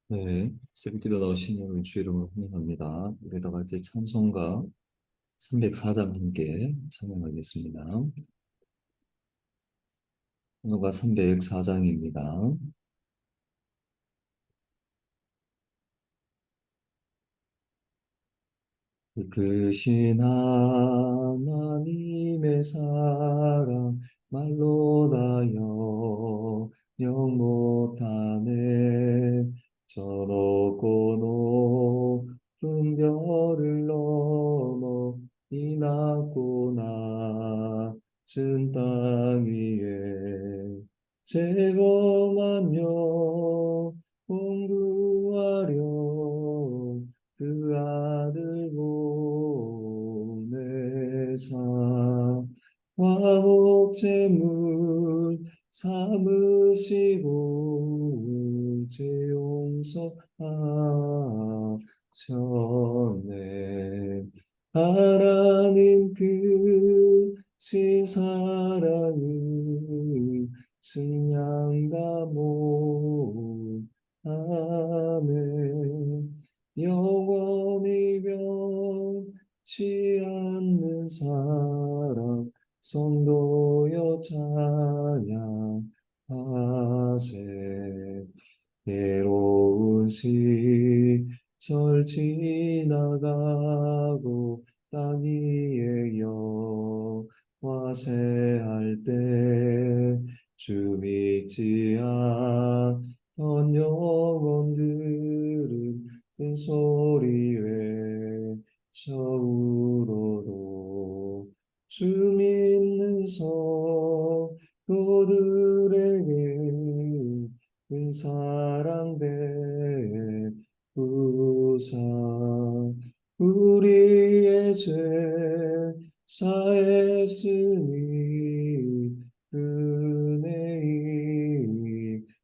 네, 새벽기도 나오신 여러분 주 이름으로 환영합니다. 우리가 같이 찬송가 304장 함께 찬양하겠습니다. 찬송가 304장입니다. 크신 하나님의 사랑 말로 다 영영 못하네. 저 높고 높은 별을 넘어 이 낮고 낮은 땅 위에 죄범한 영혼 구하려 그 아들 보내사 화목제물 삼으시고 죄 용서하셨네. 하나님 그 신사랑을 증량다 못하네. 영원히 변치 않는 사랑 성도여 찬양하세. 괴로운 시절 지나가고 땅 위에 여와세할 때 주 믿지 않던 영혼들은 큰 소리 외쳐 울어도 주 믿는 성도들에게 큰 사랑 베푸사 우리의 죄 사했으니 은혜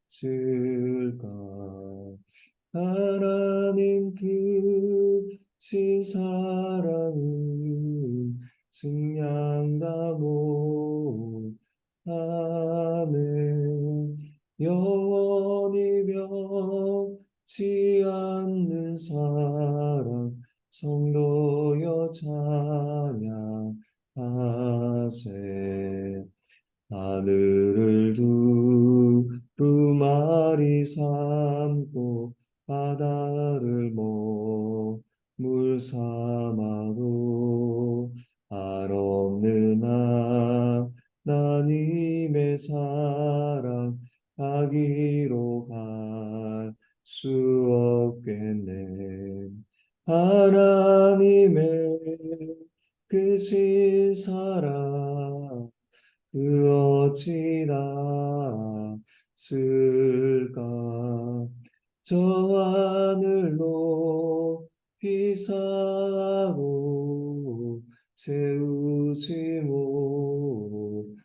있을까. 하나님 그 신사랑은 증량다 못하네. 영원히 변치 않는 사랑 성도여 찬양하세. 하늘을 두루마리 삼고 바다를 물 삼아도 한없는 하나님의 사랑 아기로 갈 수 없겠네. 하나님의 크신 사랑 그 어찌 닿을까. 저 하늘 높이 사고 채우지 못하리.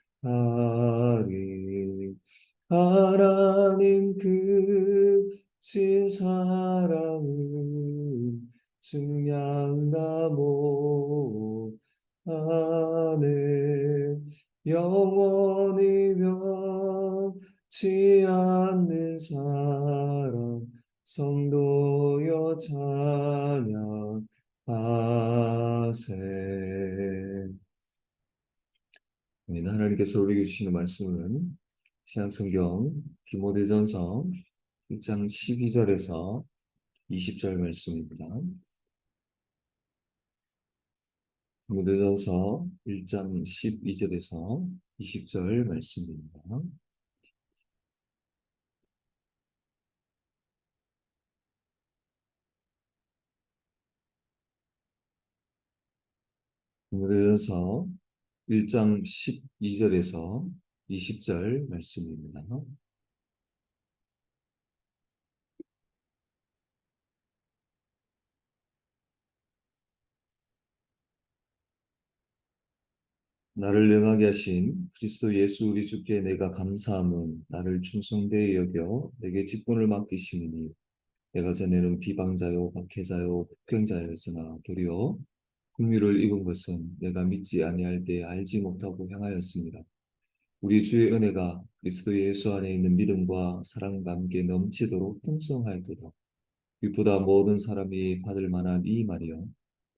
하나님 그 신사랑은 증량다 못하네. 영원히 변치 않는 사랑 성도여 찬양하세. 아멘. 하나님께서 우리에게 주시는 말씀은 신약성경 디모데전서 1장 12절에서 20절 말씀입니다. 디모데전서 1장 12절에서 20절 말씀입니다. 디모데전서 1장 12절에서 20절 말씀입니다. 나를 능하게 하신 그리스도 예수 우리 주께 내가 감사함은 나를 충성되이 여겨 내게 직분을 맡기심이니 내가 전에는 비방자요 박해자요 폭행자였으나 도리어 긍휼을 입은 것은 내가 믿지 아니할 때 알지 못하고 향하였습니다. 우리 주의 은혜가 그리스도 예수 안에 있는 믿음과 사랑과 함께 넘치도록 풍성하였도다. 이보다 모든 사람이 받을 만한 이 말이요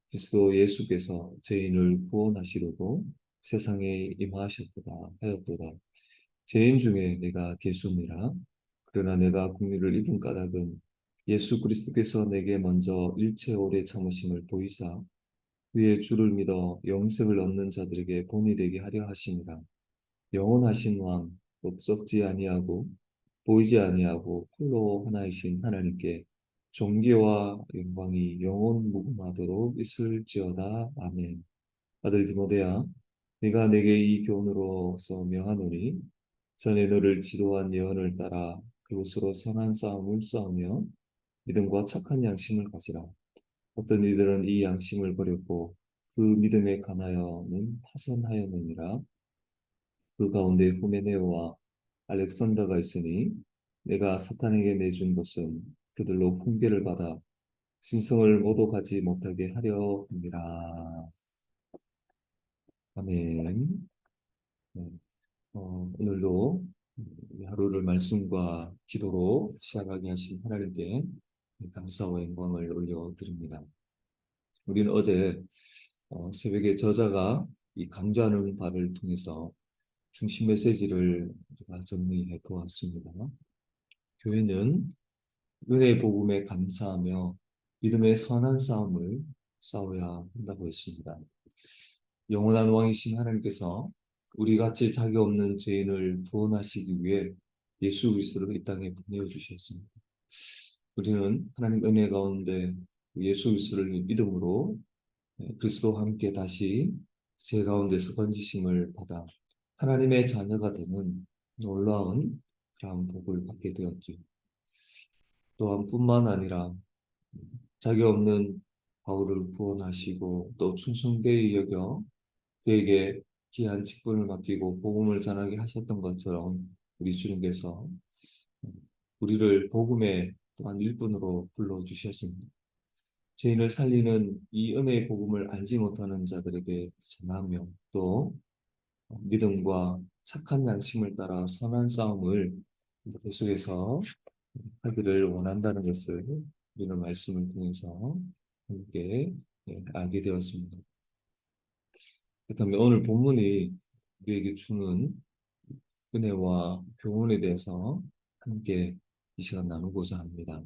그리스도 예수께서 죄인을 구원하시려고 세상에 임하셨도다 하였도다. 죄인 중에 내가 계수니라. 그러나 내가 긍휼을 입은 까닭은 예수 그리스도께서 내게 먼저 일체 오래 참으심을 보이사 그의 주를 믿어 영생을 얻는 자들에게 본이 되게 하려 하심이라. 영원하신 왕, 곧 썩지 아니하고 보이지 아니하고 홀로 하나이신 하나님께 존귀와 영광이 영원 무궁하도록 있을지어다. 아멘. 아들 디모데야, 네가 내게 이 교훈으로서 명하노니 전에 너를 지도한 예언을 따라 그것으로 선한 싸움을 싸우며 믿음과 착한 양심을 가지라. 어떤 이들은 이 양심을 버렸고 그 믿음에 관하여는 파선하였느니라. 그 가운데 후메네오와 알렉산더가 있으니 내가 사탄에게 내준 것은 그들로 훈계를 받아 신성을 모독하지 못하게 하려 함이라. 아멘. 네, 오늘도 이 하루를 말씀과 기도로 시작하게 하신 하나님께 감사와 영광을 올려드립니다. 우리는 어제 새벽에 저자가 이 강조하는 바를 통해서 중심 메시지를 우리가 정리해 보았습니다. 교회는 은혜의 복음에 감사하며 믿음의 선한 싸움을 싸워야 한다고 했습니다. 영원한 왕이신 하나님께서 우리 같이 자격 없는 죄인을 구원하시기 위해 예수 그리스도를 이 땅에 보내어 주셨습니다. 우리는 하나님 은혜 가운데 예수 그리스도를 믿음으로 그리스도와 함께 다시 죄 가운데서 건지심을 받아 하나님의 자녀가 되는 놀라운 그런 복을 받게 되었죠. 또한 뿐만 아니라 자격 없는 바울을 구원하시고 또 충성되이 여겨 그에게 귀한 직분을 맡기고 복음을 전하게 하셨던 것처럼 우리 주님께서 우리를 복음의 또한 일꾼으로 불러주셨습니다. 죄인을 살리는 이 은혜의 복음을 알지 못하는 자들에게 전하며 또 믿음과 착한 양심을 따라 선한 싸움을 계속해서 하기를 원한다는 것을 우리는 말씀을 통해서 함께 알게 되었습니다. 그렇다면 오늘 본문이 우리에게 주는 은혜와 교훈에 대해서 함께 이 시간 나누고자 합니다.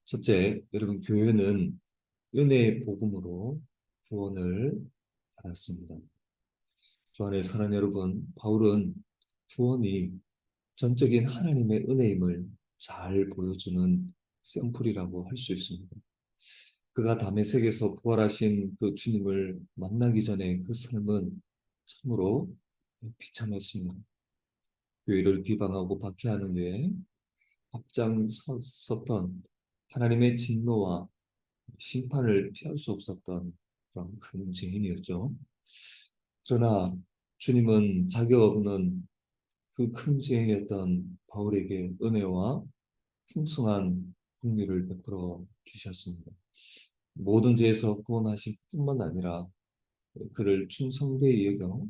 첫째, 여러분 교회는 은혜의 복음으로 구원을 받았습니다. 주 안에 사는 여러분, 바울은 구원이 전적인 하나님의 은혜임을 잘 보여주는 샘플이라고 할 수 있습니다. 그가 다메섹에서 부활하신 그 주님을 만나기 전에 그 삶은 참으로 비참했습니다. 교회를 비방하고 박해하는 데에 앞장섰던 하나님의 진노와 심판을 피할 수 없었던 그런 큰 죄인이었죠. 그러나 주님은 자격 없는 그 큰 죄인이었던 바울에게 은혜와 풍성한 긍휼을 베풀어 주셨습니다. 모든 죄에서 구원하실 뿐만 아니라 그를 충성되이 여겨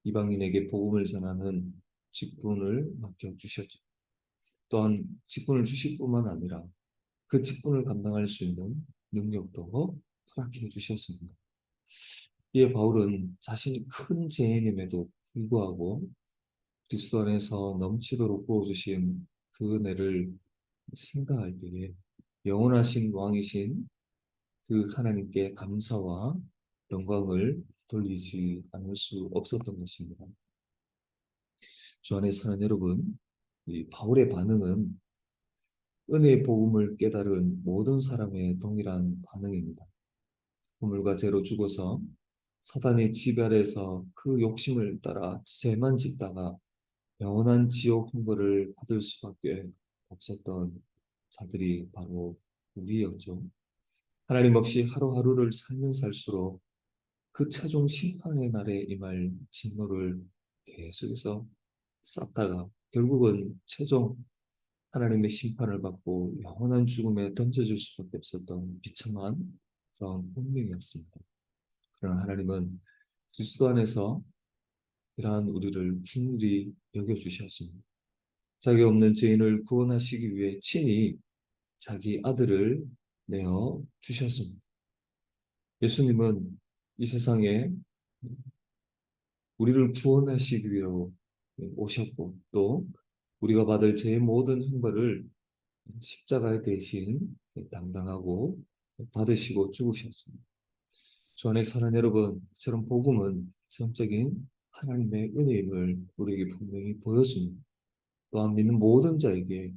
이방인에게 복음을 전하는 직분을 맡겨 주셨죠. 또한 직분을 주실 뿐만 아니라 그 직분을 감당할 수 있는 능력도 허락해 주셨습니다. 이에 바울은 자신이 큰 죄인임에도 불구하고 그리스도 안에서 넘치도록 부어주신 그 은혜를 생각할 때에 영원하신 왕이신 그 하나님께 감사와 영광을 돌리지 않을 수 없었던 것입니다. 주 안에 사는 여러분, 이 바울의 반응은 은혜의 복음을 깨달은 모든 사람의 동일한 반응입니다. 허물과 죄로 죽어서 사단의 지배아래서 그 욕심을 따라 죄만 짓다가 영원한 지옥 형벌을 받을 수밖에 없었던 자들이 바로 우리였죠. 하나님 없이 하루하루를 살면 살수록 그 최종 심판의 날에 임할 진노를 계속해서 쌓다가 결국은 최종 하나님의 심판을 받고 영원한 죽음에 던져질 수밖에 없었던 비참한 그런 운명이었습니다. 그러나 하나님은 그리스도 안에서 이러한 우리를 긍휼히 여겨주셨습니다. 자기 없는 죄인을 구원하시기 위해 친히 자기 아들을 내어 주셨습니다. 예수님은 이 세상에 우리를 구원하시기 위로 오셨고 또 우리가 받을 죄의 모든 형벌을 십자가에 대신 담당하고 받으시고 죽으셨습니다. 주 안에 사는 여러분, 저런 복음은 전적인 하나님의 은혜임을 우리에게 분명히 보여줍니다. 또한 믿는 모든 자에게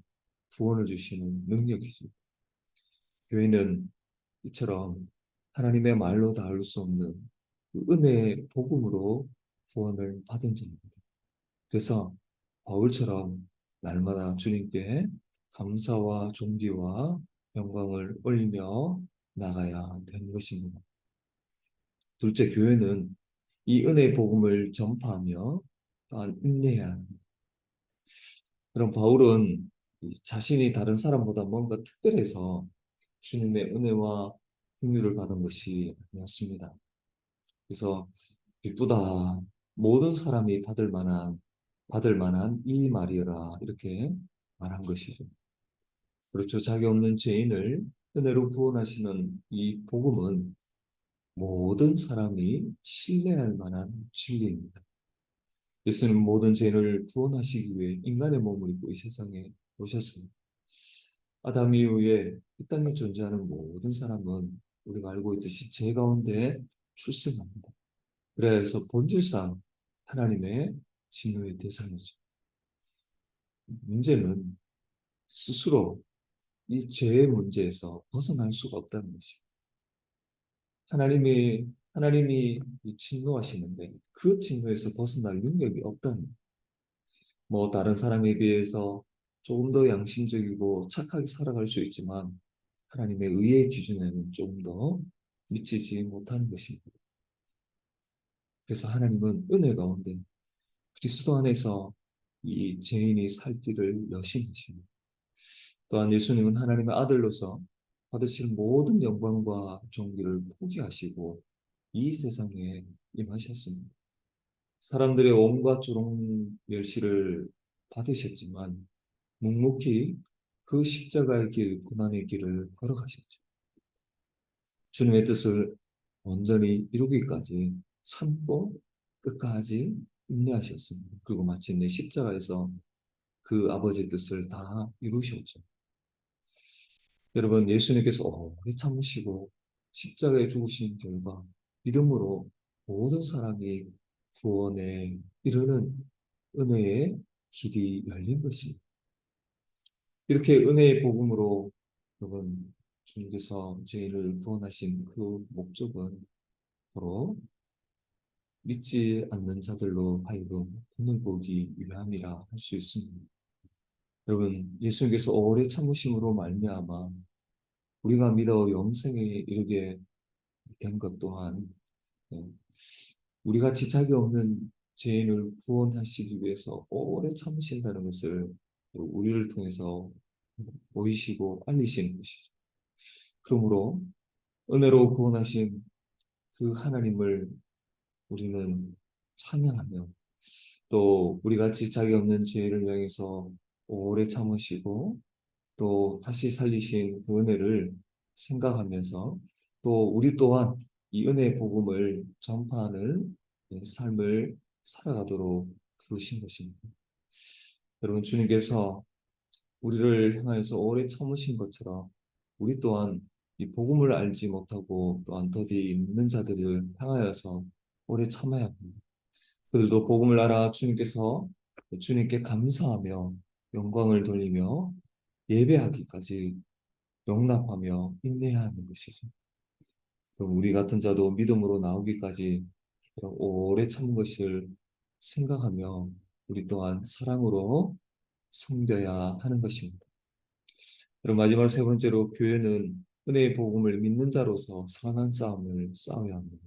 구원을 주시는 능력이죠. 교회는 이처럼 하나님의 말로 닿을 수 없는 그 은혜의 복음으로 구원을 받은 자입니다. 그래서 바울처럼 날마다 주님께 감사와 존귀와 영광을 올리며 나가야 되는 것입니다. 둘째, 교회는 이 은혜의 복음을 전파하며 또한 인내해야 합니다. 그럼 바울은 자신이 다른 사람보다 뭔가 특별해서 주님의 은혜와 긍휼을 받은 것이 아니었습니다. 그래서 기쁘다 모든 사람이 받을 만한 이 말이라 이렇게 말한 것이죠. 그렇죠. 자기 없는 죄인을 은혜로 구원하시는 이 복음은 모든 사람이 신뢰할 만한 진리입니다. 예수님은 모든 죄인을 구원하시기 위해 인간의 몸을 입고 이 세상에 오셨습니다. 아담 이후에 이 땅에 존재하는 모든 사람은 우리가 알고 있듯이 죄 가운데 출생합니다. 그래서 본질상 하나님의 진노의 대상이죠. 문제는 스스로 이 죄의 문제에서 벗어날 수가 없다는 것이죠. 하나님이 진노하시는데 그 진노에서 벗어날 능력이 없다는, 뭐 다른 사람에 비해서 조금 더 양심적이고 착하게 살아갈 수 있지만 하나님의 의의 기준에는 조금 더 미치지 못하는 것입니다. 그래서 하나님은 은혜 가운데 그리스도 안에서 이 죄인이 살 길을 여신이십니다. 또한 예수님은 하나님의 아들로서 받으실 모든 영광과 존귀를 포기하시고 이 세상에 임하셨습니다. 사람들의 온갖 조롱 멸시를 받으셨지만 묵묵히 그 십자가의 길, 고난의 길을 걸어가셨죠. 주님의 뜻을 온전히 이루기까지 참고 끝까지 인내하셨습니다. 그리고 마침내 십자가에서 그 아버지의 뜻을 다 이루셨죠. 여러분, 예수님께서 오래 참으시고 십자가에 죽으신 결과 믿음으로 모든 사람이 구원에 이르는 은혜의 길이 열린 것입니다. 이렇게 은혜의 복음으로 여러분 주님께서 죄인을 구원하신 그 목적은 바로 믿지 않는 자들로 하여금 본을 보기 위함이라 할 수 있습니다. 여러분, 예수님께서 오래 참으심으로 말미암아 우리가 믿어 영생에 이르게 된 것 또한 예, 우리 같이 자격 없는 죄인을 구원하시기 위해서 오래 참으신다는 것을 우리를 통해서 보이시고 알리시는 것이죠. 그러므로 은혜로 구원하신 그 하나님을 우리는 찬양하며 또 우리 같이 자격 없는 죄를 향해서 오래 참으시고 또 다시 살리신 그 은혜를 생각하면서 또 우리 또한 이 은혜의 복음을 전파하는 삶을 살아가도록 부르신 것입니다. 여러분, 주님께서 우리를 향하여서 오래 참으신 것처럼 우리 또한 이 복음을 알지 못하고 또한 더디 믿는 자들을 향하여서 오래 참아야 합니다. 그들도 복음을 알아 주님께 감사하며 영광을 돌리며 예배하기까지 용납하며 인내해야 하는 것이죠. 그럼 우리 같은 자도 믿음으로 나오기까지 오래 참은 것을 생각하며 우리 또한 사랑으로 섬겨야 하는 것입니다. 그럼 마지막 세 번째로 교회는 은혜의 복음을 믿는 자로서 선한 싸움을 싸워야 합니다.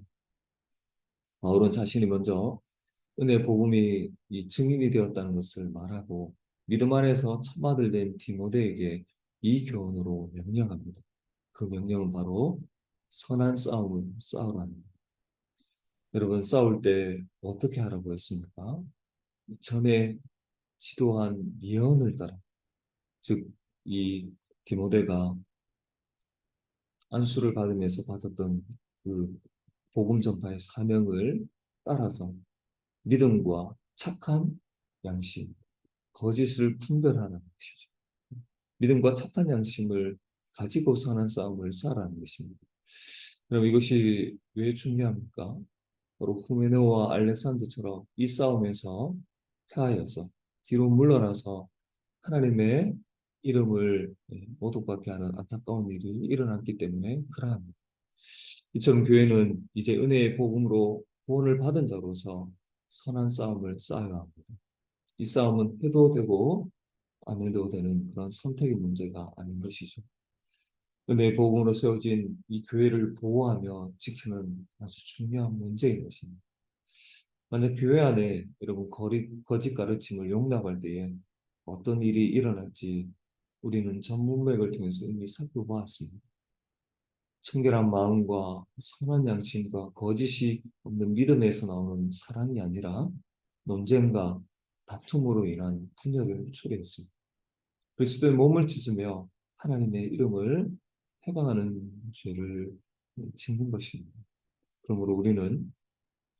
바울은 자신이 먼저 은혜의 복음이 이 증인이 되었다는 것을 말하고 믿음 안에서 참 아들 된 디모데에게 이 교훈으로 명령합니다. 그 명령은 바로 선한 싸움을 싸우라는 겁니다. 여러분, 싸울 때 어떻게 하라고 했습니까? 전에 지도한 예언을 따라, 즉, 이 디모데가 안수를 받으면서 받았던 그 복음 전파의 사명을 따라서 믿음과 착한 양심, 거짓을 분별하는 것이죠. 믿음과 착한 양심을 가지고 사는 싸움을 싸라는 것입니다. 그럼 이것이 왜 중요합니까? 바로 후메네오와 알렉산더처럼 이 싸움에서 패하여서 뒤로 물러나서 하나님의 이름을 모독받게 하는 안타까운 일이 일어났기 때문에 그러합니다. 이처럼 교회는 이제 은혜의 복음으로 구원을 받은 자로서 선한 싸움을 쌓아야 합니다. 이 싸움은 해도 되고 안 해도 되는 그런 선택의 문제가 아닌 것이죠. 은혜의 복음으로 세워진 이 교회를 보호하며 지키는 아주 중요한 문제인 것입니다. 만약 교회 안에 여러분 거짓 가르침을 용납할 때에 어떤 일이 일어날지 우리는 전 문맥을 통해서 이미 살펴보았습니다. 청결한 마음과 선한 양심과 거짓이 없는 믿음에서 나오는 사랑이 아니라 논쟁과 다툼으로 인한 분열을 초래했습니다. 그리스도의 몸을 찢으며 하나님의 이름을 해방하는 죄를 짓는 것입니다. 그러므로 우리는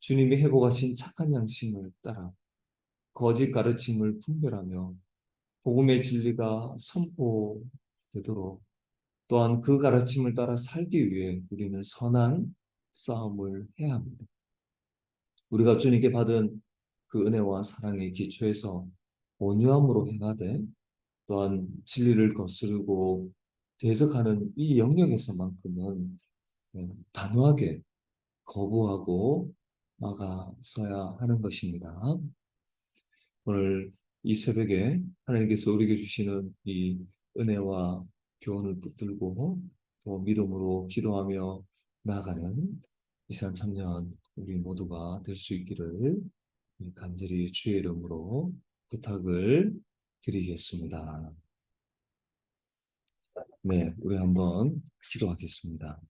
주님이 회복하신 착한 양심을 따라 거짓 가르침을 분별하며 복음의 진리가 선포되도록 또한 그 가르침을 따라 살기 위해 우리는 선한 싸움을 해야 합니다. 우리가 주님께 받은 그 은혜와 사랑의 기초에서 온유함으로 행하되 또한 진리를 거스르고 대적하는 이 영역에서만큼은 단호하게 거부하고 막아서야 하는 것입니다. 오늘 이 새벽에 하나님께서 우리에게 주시는 이 은혜와 교훈을 붙들고 또 믿음으로 기도하며 나아가는 이산 청년 우리 모두가 될 수 있기를 간절히 주의 이름으로 부탁을 드리겠습니다. 네, 우리 한번 기도하겠습니다.